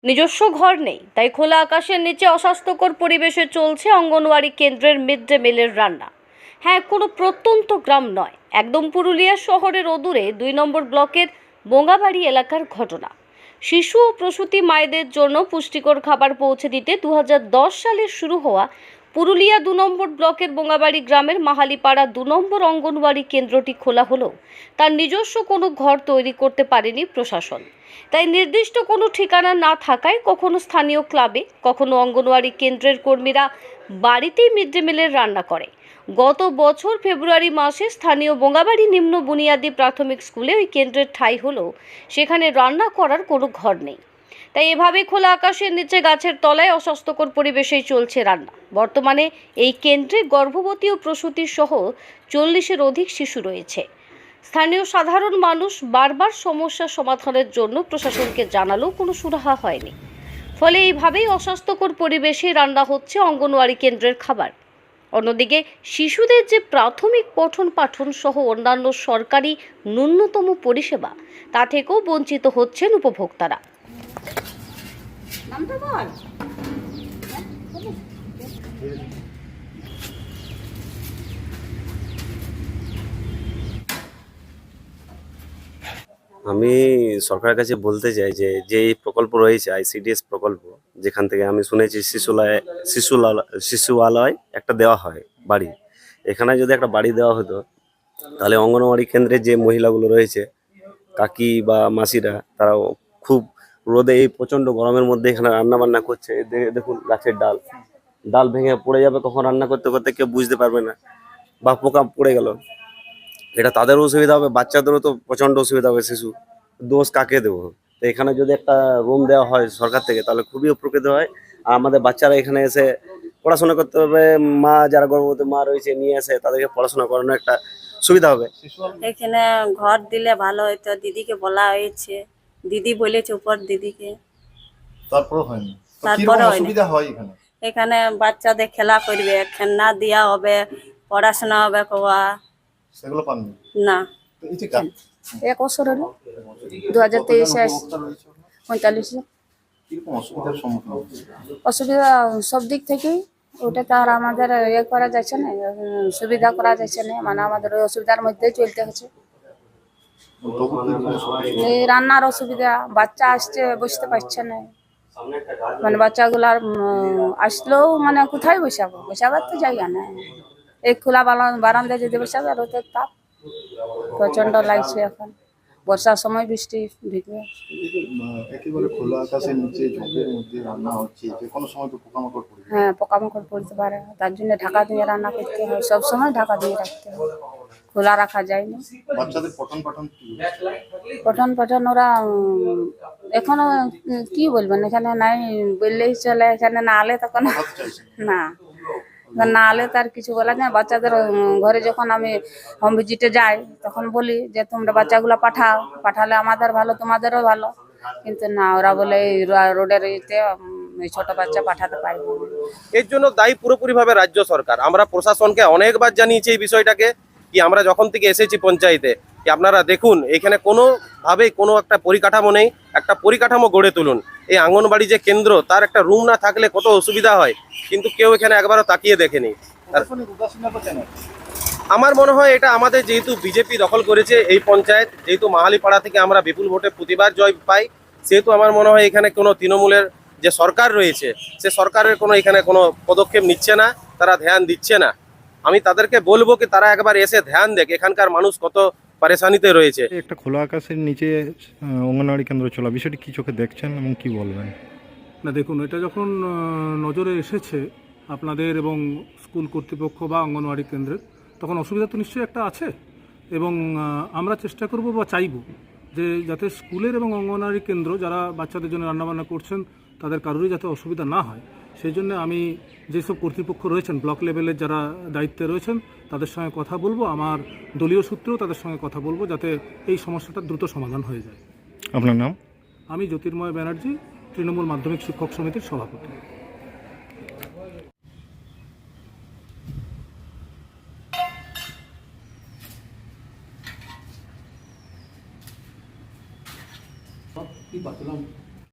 নিজস্ব ঘর নেই, তাই খোলা আকাশের নিচে অস্বাস্থ্যকর পরিবেশে চলছে অঙ্গনওয়াড়ি কেন্দ্রের মিড ডে মিলের রান্না। হ্যাঁ, কোনো প্রত্যন্ত গ্রাম নয়, একদম পুরুলিয়া শহরের অদূরে 2 নম্বর ব্লকের বোঙ্গাবাড়ি এলাকার ঘটনা। শিশু ও প্রসূতি মায়েদের জন্য পুষ্টিকর খাবার পৌঁছে দিতে 2010 সালে শুরু হওয়া পুরুলিয়া 2 নম্বর ব্লকের বোঙ্গাবাড়ি গ্রামের মাহালিপাড়া 2 নম্বর অঙ্গনওয়াড়ি কেন্দ্রটি খোলা হলেও তার নিজস্ব কোনো ঘর তৈরি করতে পারেনি প্রশাসন। তাই নির্দিষ্ট কোনো ঠিকানা না থাকায় কখনো স্থানীয় ক্লাবে, কখনো অঙ্গনওয়াড়ি কেন্দ্রের কর্মীরা বাড়িতেই মিড ডে মিলের রান্না করে। গত বছর ফেব্রুয়ারি মাসে স্থানীয় বোঙ্গাবাড়ি নিম্ন বুনিয়াদী প্রাথমিক স্কুলে ওই কেন্দ্রের ঠাঁই হলেও সেখানে রান্না করার কোনো ঘর নেই। তাই এভাবে খোলা আকাশের নিচে গাছের তলায় অস্বাস্থ্যকর পরিবেশেই চলছে রান্না। বর্তমানে এই কেন্দ্রে গর্ভবতী ও প্রসূতি সহ 40-এর অধিক শিশু রয়েছে। স্থানীয় সাধারণ মানুষ বারবার সমস্যা সমাধানের জন্য প্রশাসনকে জানালেও কোনো সুরাহা হয়নি। ফলে এইভাবেই অস্বাস্থ্যকর পরিবেশে রান্না হচ্ছে অঙ্গনওয়াড়ি কেন্দ্রের খাবার। অন্যদিকে শিশুদের যে প্রাথমিক পঠন পাঠন সহ অন্যান্য সরকারি ন্যূনতম পরিষেবা, তা থেকেও বঞ্চিত হচ্ছেন উপভোক্তারা। আমি সরকারের কাছে বলতে চাই যে এই প্রকল্প রয়েছে আইসিডিএস প্রকল্প, যেখান থেকে আমি শুনেছি শিশুআলয় একটা দেওয়া হয় বাড়ি। এখানে যদি একটা বাড়ি দেওয়া হতো তাহলে অঙ্গনওয়াড়ি কেন্দ্রে যে মহিলাগুলো রয়েছে, কাকি বা মাসিরা, তারা খুব রোদে এই প্রচণ্ড গরমের মধ্যে এখানে রান্না বান্না করছে। দেখুন গাছের ডাল ভেঙে পড়ে যাবে, কখন রান্না করতে করতে কেউ বুঝতে পারবে না, বা পোকা পড়ে গেল, এটা তাদেরও অসুবিধা হবে, বাচ্চাদেরও তো প্রচণ্ড অসুবিধা হবে। শিশু দোষ কাকে দেবো? তো এখানে যদি একটা রুম দেওয়া হয় সরকার থেকে তাহলে খুবই উপকৃত হয়। আর আমাদের বাচ্চারা এখানে এসে পড়াশোনা করতে পারবে, মা যারা গর্ভবতী মা রয়েছে নিয়ে এসে তাদেরকে পড়াশোনা করানোর একটা সুবিধা হবে। এখানে ঘর দিলে ভালো হতো, দিদিকে বলা হয়েছে, দিদি বলেছে উপর দিদিকে, তারপরে হয়নি। তারপরে অসুবিধা হয় এখানে? এখানে বাচ্চাদের খেলা করবে, খেলনা দেওয়া হবে, পড়াশোনা হবে, কোয়া সেগুলো পাননি না। তো এই যে গা- 1 বছর হলো, 2023 উপভোক্তা রয়েছে, 45। কিরকম অসুবিধার সম্মুখীন হচ্ছে? অসুবিধা সব দিক থেকেই, ওটা তো আর আমাদের ইয়ে করা যাচ্ছে না, সুবিধা করা যাচ্ছে না, মানে আমাদের ওই অসুবিধার মধ্যেই চলতে হচ্ছে। তবু কিরকম অসুবিধা? এই রান্নার অসুবিধা, বাচ্চা আসছে বুঝতে পারছে না, মানে বাচ্চাগুলার আসলেও মানে কোথায় বসাবার তো জায়গা নেই। এই খোলা বারান্দায় যদি বসাবে, রোদের তাপ প্রচণ্ড লাগছে। এখন বর্ষার সময় বৃষ্টি ঢুকবে। একেবারে খোলা আকাশের নিচে ঝোপের মধ্যে রান্না হচ্ছে, যে কোনো সময় তো পোকামাকড় পড়বে। হ্যাঁ, পোকামাকড় পড়তে পারে, তার জন্য ঢাকা দিয়ে রান্না করতে হয়, সব সময় ঢাকা দিয়ে রাখতে হয়, খোলা রাখা যায় না। বাচ্চাদের পঠন পাঠন কি হচ্ছে? পঠন ওরা এখনো কি বলবেন, এখানে নাই বললেই চলে, এখানে না আলে তখন পড়াতে চাইছে না, না আলে তার কিছু বলা যায়। বাচ্চাদের ঘরে যখন আমি হোম ভিজিটে যাই তখন বলি যে তোমরা বাচ্চাগুলো পাঠালে আমাদের ভালো, তোমাদেরও ভালো, কিন্তু না, ওরা বলে এই রোডের ইতে এই ছোট বাচ্চা পাঠাতে পারবো না। এর জন্য দায়ী পুরোপুরিভাবে রাজ্য সরকার। আমরা প্রশাসনকে অনেকবার জানিয়েছি এই বিষয়টাকে, কি আমরা যখন থেকে এসেছি পঞ্চায়েতে, কি আপনারা দেখুন এখানে কোনোভাবেই কোনো একটা পরিকাঠামো নেই, একটা পরিকাঠামো গড়ে তুলুন। এই আঙ্গনবাড়ি যে কেন্দ্র, তার একটা রুম না থাকলে কত অসুবিধা হয়, কিন্তু কেউ এখানে একবারও তাকিয়ে দেখেনি। আমার মনে হয় এটা আমাদের, যেহেতু বিজেপি দখল করেছে এই পঞ্চায়েত, যেহেতু মাহালিপাড়া থেকে আমরা বিপুল ভোটে প্রতিবার জয় পাই, সেহেতু আমার মনে হয় এখানে কোনো তৃণমূলের যে সরকার রয়েছে, সে সরকারের কোনো এখানে কোনো পদক্ষেপ নিচ্ছে না, তারা ধ্যান দিচ্ছে না। আমি তাদেরকে বলবো কি তারা একবার এসে ধ্যান দেখ এখানকার মানুষ কত পারেশানিতে রয়েছে। একটা খোলা আকাশের নিচে অঙ্গনওয়াড়ি কেন্দ্র চলা, বিষয়টি কি চোখে দেখছেন এবং কি বলবেন? না দেখুন, এটা যখন নজরে এসেছে আপনাদের এবং স্কুল কর্তৃপক্ষ বা অঙ্গনওয়াড়ি কেন্দ্রের, তখন অসুবিধা তো নিশ্চয়ই একটা আছে, এবং আমরা চেষ্টা করব বা চাইব যে যাতে স্কুলের এবং অঙ্গনওয়াড়ি কেন্দ্র যারা বাচ্চাদের জন্য রান্নাবান্না করছেন তাদের কারোরই যাতে অসুবিধা না হয়, সেই জন্য আমি যেসব কর্তৃপক্ষ রয়েছেন ব্লক লেভেলের যারা দায়িত্বে রয়েছেন তাদের সঙ্গে কথা বলবো, আমার দলীয় সূত্রেও তাদের সঙ্গে কথা বলবো যাতে এই সমস্যাটা দ্রুত সমাধান হয়ে যায়। আপনার নাম? আমি জ্যোতির্ময় ব্যানার্জি, তৃণমূল মাধ্যমিক শিক্ষক সমিতির সভাপতি।